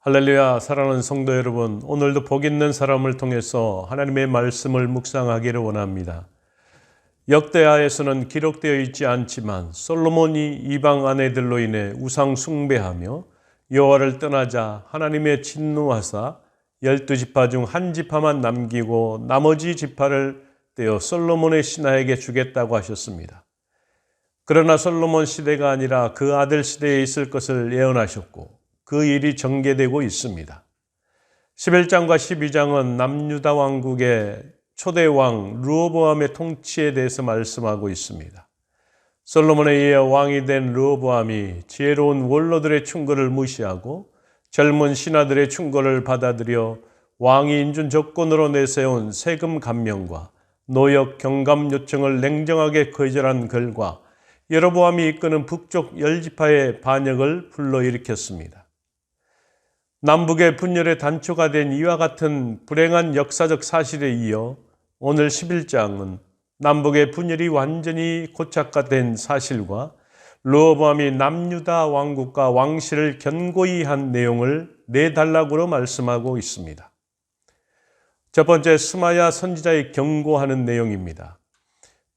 할렐루야. 사랑하는 성도 여러분, 오늘도 복 있는 사람을 통해서 하나님의 말씀을 묵상하기를 원합니다. 역대하에서는 기록되어 있지 않지만 솔로몬이 이방 아내들로 인해 우상 숭배하며 여호와를 떠나자 하나님의 진노하사 12지파 중 한 지파만 남기고 나머지 지파를 떼어 솔로몬의 신하에게 주겠다고 하셨습니다. 그러나 솔로몬 시대가 아니라 그 아들 시대에 있을 것을 예언하셨고 그 일이 전개되고 있습니다. 11장과 12장은 남유다 왕국의 초대 왕 르호보암의 통치에 대해서 말씀하고 있습니다. 솔로몬에 의해 왕이 된 르호보암이 지혜로운 원로들의 충고를 무시하고 젊은 신하들의 충고를 받아들여 왕이 인준 조건으로 내세운 세금 감면과 노역 경감 요청을 냉정하게 거절한 결과 여로보암이 이끄는 북쪽 10지파의 반역을 불러일으켰습니다. 남북의 분열의 단초가 된 이와 같은 불행한 역사적 사실에 이어 오늘 11장은 남북의 분열이 완전히 고착화된 사실과 르호보암이 남유다 왕국과 왕실을 견고히 한 내용을 4단락으로 말씀하고 있습니다. 첫 번째, 스마야 선지자의 경고하는 내용입니다.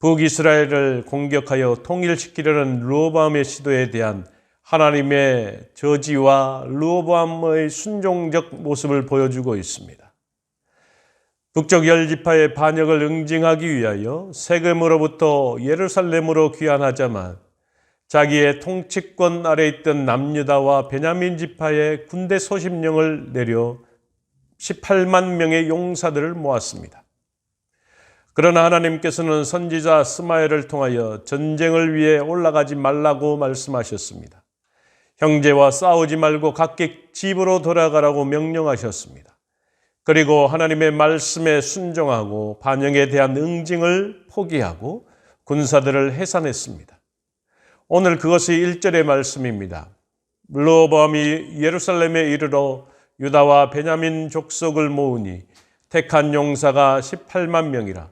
북이스라엘을 공격하여 통일시키려는 르호보암의 시도에 대한 하나님의 저지와 르호보암의 순종적 모습을 보여주고 있습니다. 북쪽 10지파의 반역을 응징하기 위하여 세겜으로부터 예루살렘으로 귀환하자만 자기의 통치권 아래 있던 남유다와 베냐민 지파의 군대 소집령을 내려 18만 명의 용사들을 모았습니다. 그러나 하나님께서는 선지자 스마야를 통하여 전쟁을 위해 올라가지 말라고 말씀하셨습니다. 형제와 싸우지 말고 각기 집으로 돌아가라고 명령하셨습니다. 그리고 하나님의 말씀에 순종하고 반역에 대한 응징을 포기하고 군사들을 해산했습니다. 오늘 그것이 1절의 말씀입니다. 르호보암이 예루살렘에 이르러 유다와 베냐민 족속을 모으니 택한 용사가 18만 명이라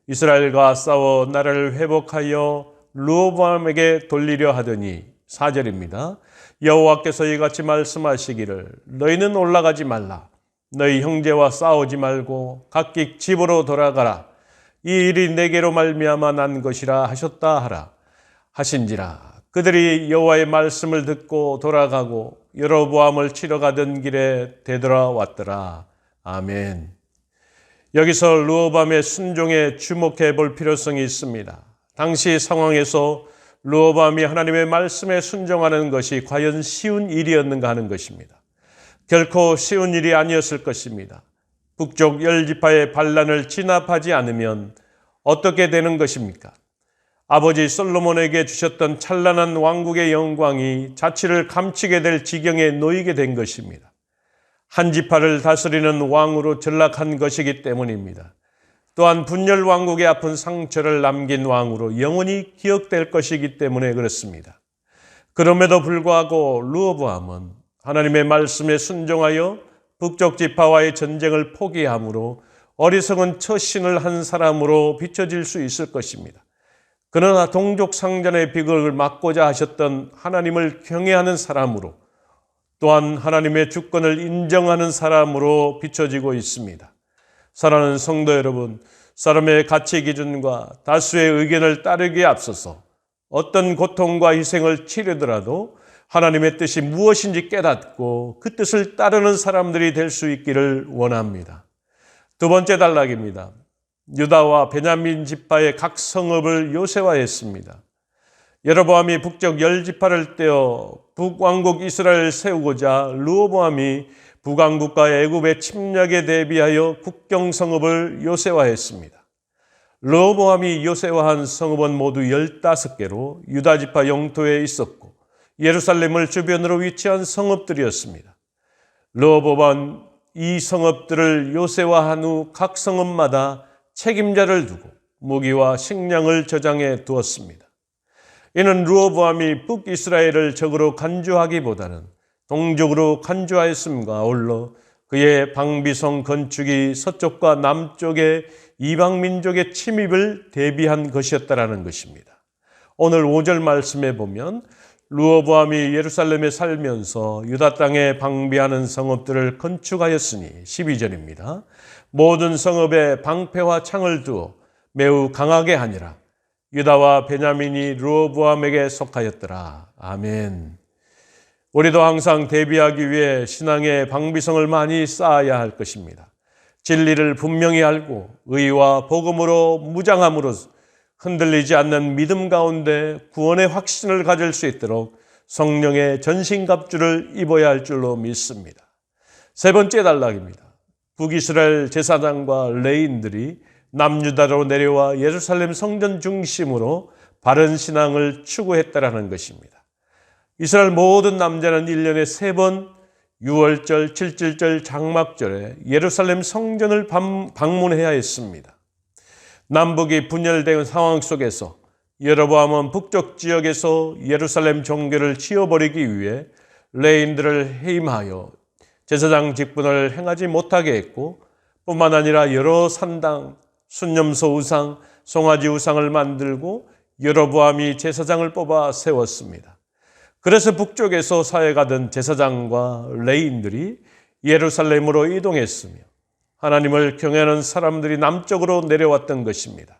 이스라엘과 싸워 나라를 회복하여 르호보암에게 돌리려 하더니 4절입니다. 여호와께서 이같이 말씀하시기를 너희는 올라가지 말라. 너희 형제와 싸우지 말고 각기 집으로 돌아가라. 이 일이 내게로 말미암아 난 것이라 하셨다 하라. 하신지라. 그들이 여호와의 말씀을 듣고 돌아가고 여로보암을 치러 가던 길에 되돌아왔더라. 아멘. 여기서 르호보암의 순종에 주목해 볼 필요성이 있습니다. 당시 상황에서 르호보암이 하나님의 말씀에 순종하는 것이 과연 쉬운 일이었는가 하는 것입니다. 결코 쉬운 일이 아니었을 것입니다. 북쪽 10지파의 반란을 진압하지 않으면 어떻게 되는 것입니까? 아버지 솔로몬에게 주셨던 찬란한 왕국의 영광이 자취를 감추게 될 지경에 놓이게 된 것입니다. 한 지파를 다스리는 왕으로 전락한 것이기 때문입니다. 또한 분열 왕국의 아픈 상처를 남긴 왕으로 영원히 기억될 것이기 때문에 그렇습니다. 그럼에도 불구하고 르호보암은 하나님의 말씀에 순종하여 북쪽 지파와의 전쟁을 포기함으로 어리석은 처신을 한 사람으로 비춰질 수 있을 것입니다. 그러나 동족 상전의 비극을 막고자 하셨던 하나님을 경외하는 사람으로 또한 하나님의 주권을 인정하는 사람으로 비춰지고 있습니다. 사랑하는 성도 여러분, 사람의 가치 기준과 다수의 의견을 따르기에 앞서서 어떤 고통과 희생을 치르더라도 하나님의 뜻이 무엇인지 깨닫고 그 뜻을 따르는 사람들이 될 수 있기를 원합니다. 두 번째 단락입니다. 유다와 베냐민 지파의 각 성읍을 요새화했습니다. 여로보암이 북쪽 10지파를 떼어 북왕국 이스라엘을 세우고자 르호보암이 북왕국과 애굽의 침략에 대비하여 국경 성읍을 요새화했습니다. 르호보암이 요새화한 성읍은 모두 15개로 유다 지파 영토에 있었고 예루살렘을 주변으로 위치한 성읍들이었습니다. 르호보암은 이 성읍들을 요새화한 후 각 성읍마다 책임자를 두고 무기와 식량을 저장해 두었습니다. 이는 르호보암이 북이스라엘을 적으로 간주하기보다는 동쪽으로 간주하였음과 아울러 그의 방비성 건축이 서쪽과 남쪽의 이방 민족의 침입을 대비한 것이었다라는 것입니다. 오늘 5절 말씀에 보면 르호보암이 예루살렘에 살면서 유다 땅에 방비하는 성읍들을 건축하였으니 12절입니다. 모든 성읍에 방패와 창을 두어 매우 강하게 하니라. 유다와 베냐민이 르호보암에게 속하였더라. 아멘. 우리도 항상 대비하기 위해 신앙의 방비성을 많이 쌓아야 할 것입니다. 진리를 분명히 알고 의와 복음으로 무장함으로 흔들리지 않는 믿음 가운데 구원의 확신을 가질 수 있도록 성령의 전신갑주를 입어야 할 줄로 믿습니다. 세 번째 단락입니다. 북이스라엘 제사장과 레인들이 남유다로 내려와 예루살렘 성전 중심으로 바른 신앙을 추구했다라는 것입니다. 이스라엘 모든 남자는 1년에 3번 6월절, 7절절, 장막절에 예루살렘 성전을 방문해야 했습니다. 남북이 분열된 상황 속에서 여로보암은 북쪽 지역에서 예루살렘 종교를 치워버리기 위해 레인들을 해임하여 제사장 직분을 행하지 못하게 했고, 뿐만 아니라 여러 산당, 순념소 우상, 송아지 우상을 만들고 여로보암이 제사장을 뽑아 세웠습니다. 그래서 북쪽에서 사역하던 제사장과 레인들이 예루살렘으로 이동했으며 하나님을 경외하는 사람들이 남쪽으로 내려왔던 것입니다.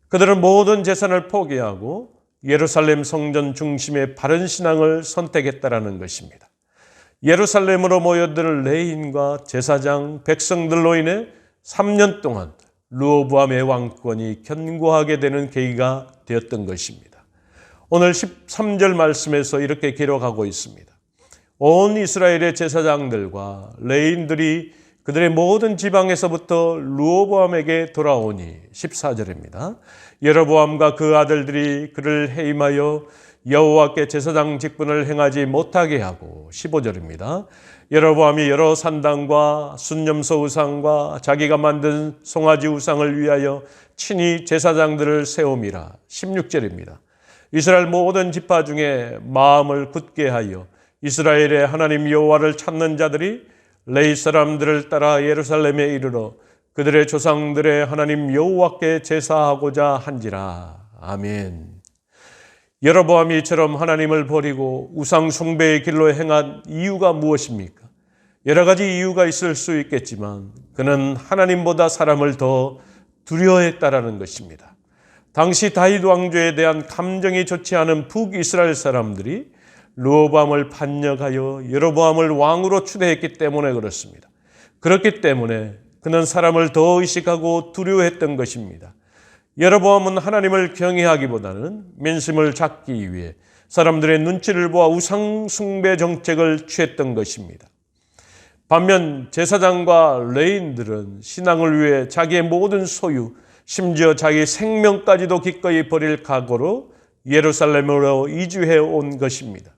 그들은 모든 재산을 포기하고 예루살렘 성전 중심의 바른 신앙을 선택했다라는 것입니다. 예루살렘으로 모여든 레인과 제사장, 백성들로 인해 3년 동안 르호보암의 왕권이 견고하게 되는 계기가 되었던 것입니다. 오늘 13절 말씀에서 이렇게 기록하고 있습니다. 온 이스라엘의 제사장들과 레인들이 그들의 모든 지방에서부터 르호보암에게 돌아오니 14절입니다. 여로보암과 그 아들들이 그를 해임하여 여호와께 제사장 직분을 행하지 못하게 하고 15절입니다. 여로보암이 여러 산당과 순념소 우상과 자기가 만든 송아지 우상을 위하여 친히 제사장들을 세움이라 16절입니다. 이스라엘 모든 지파 중에 마음을 굳게 하여 이스라엘의 하나님 여호와를 찾는 자들이 레위 사람들을 따라 예루살렘에 이르러 그들의 조상들의 하나님 여호와께 제사하고자 한지라. 아멘. 여로보암이 이처럼 하나님을 버리고 우상 숭배의 길로 행한 이유가 무엇입니까? 여러 가지 이유가 있을 수 있겠지만 그는 하나님보다 사람을 더 두려워했다라는 것입니다. 당시 다윗 왕조에 대한 감정이 좋지 않은 북이스라엘 사람들이 르호보암을 반역하여 여로보암을 왕으로 추대했기 때문에 그렇습니다. 그렇기 때문에 그는 사람을 더 의식하고 두려워했던 것입니다. 여로보암은 하나님을 경외하기보다는 민심을 잡기 위해 사람들의 눈치를 보아 우상 숭배 정책을 취했던 것입니다. 반면 제사장과 레인들은 신앙을 위해 자기의 모든 소유, 심지어 자기 생명까지도 기꺼이 버릴 각오로 예루살렘으로 이주해 온 것입니다.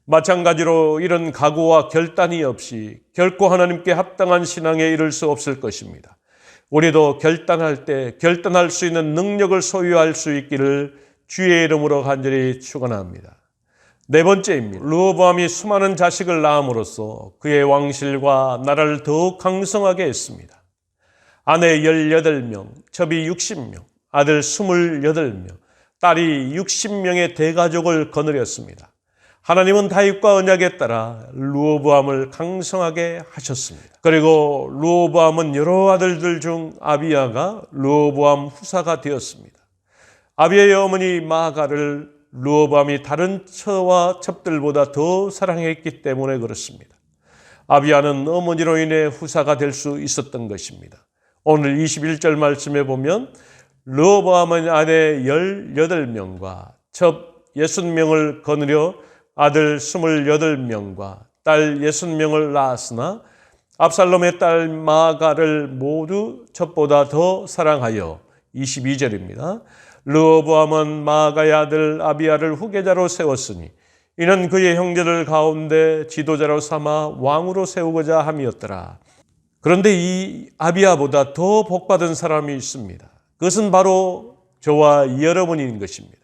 마찬가지로 이런 각오와 결단이 없이 결코 하나님께 합당한 신앙에 이를 수 없을 것입니다. 우리도 결단할 때 결단할 수 있는 능력을 소유할 수 있기를 주의 이름으로 간절히 축원합니다. 네 번째입니다. 르호보암이 수많은 자식을 낳음으로써 그의 왕실과 나라를 더욱 강성하게 했습니다. 아내 18명, 첩이 60명, 아들 28명, 딸이 60명의 대가족을 거느렸습니다. 하나님은 다윗과 언약에 따라 르호보암을 강성하게 하셨습니다. 그리고 르호보암은 여러 아들들 중 아비야가 르호보암 후사가 되었습니다. 아비야의 어머니 마아가를 르호보암이 다른 처와 첩들보다 더 사랑했기 때문에 그렇습니다. 아비야는 어머니로 인해 후사가 될 수 있었던 것입니다. 오늘 21절 말씀에 보면 르호보암은 아내 18명과 첩 60명을 거느려 아들 28명과 딸 60명을 낳았으나 압살롬의 딸 마아가를 모두 첩보다 더 사랑하여 22절입니다. 르호보암은 마아가의 아들 아비야를 후계자로 세웠으니 이는 그의 형제들 가운데 지도자로 삼아 왕으로 세우고자 함이었더라. 그런데 이 아비야보다 더 복받은 사람이 있습니다. 그것은 바로 저와 여러분인 것입니다.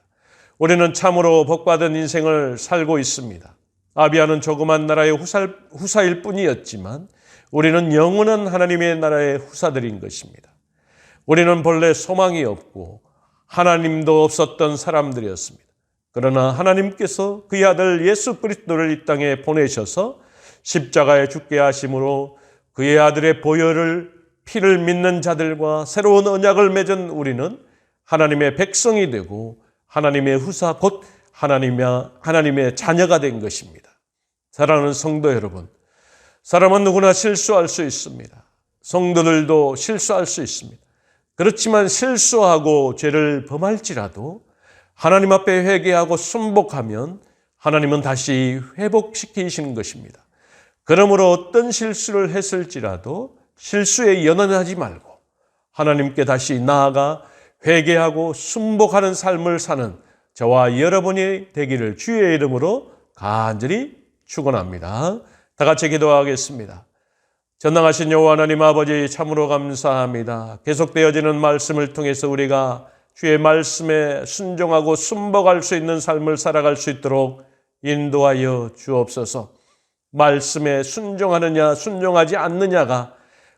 우리는 참으로 복받은 인생을 살고 있습니다. 아비야는 조그만 나라의 후사일 뿐이었지만 우리는 영원한 하나님의 나라의 후사들인 것입니다. 우리는 본래 소망이 없고 하나님도 없었던 사람들이었습니다. 그러나 하나님께서 그의 아들 예수 그리스도를 이 땅에 보내셔서 십자가에 죽게 하심으로 그의 아들의 보혈을 피를 믿는 자들과 새로운 언약을 맺은 우리는 하나님의 백성이 되고 하나님의 후사 곧 하나님의 자녀가 된 것입니다. 사랑하는 성도 여러분, 사람은 누구나 실수할 수 있습니다. 성도들도 실수할 수 있습니다. 그렇지만 실수하고 죄를 범할지라도 하나님 앞에 회개하고 순복하면 하나님은 다시 회복시키시는 것입니다. 그러므로 어떤 실수를 했을지라도 실수에 연연하지 말고 하나님께 다시 나아가 회개하고 순복하는 삶을 사는 저와 여러분이 되기를 주의 이름으로 간절히 축원합니다. 다 같이 기도하겠습니다. 전능하신 여호와 하나님 아버지 참으로 감사합니다. 계속되어지는 말씀을 통해서 우리가 주의 말씀에 순종하고 순복할 수 있는 삶을 살아갈 수 있도록 인도하여 주옵소서. 말씀에 순종하느냐 순종하지 않느냐가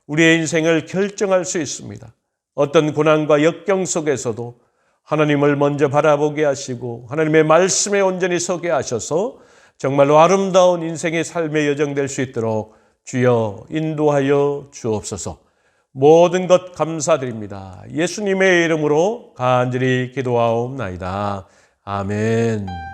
우리의 인생을 결정할 수 있습니다. 어떤 고난과 역경 속에서도 하나님을 먼저 바라보게 하시고 하나님의 말씀에 온전히 서게 하셔서 정말로 아름다운 인생의 삶의 여정 될 수 있도록 주여 인도하여 주옵소서. 모든 것 감사드립니다. 예수님의 이름으로 간절히 기도하옵나이다. 아멘.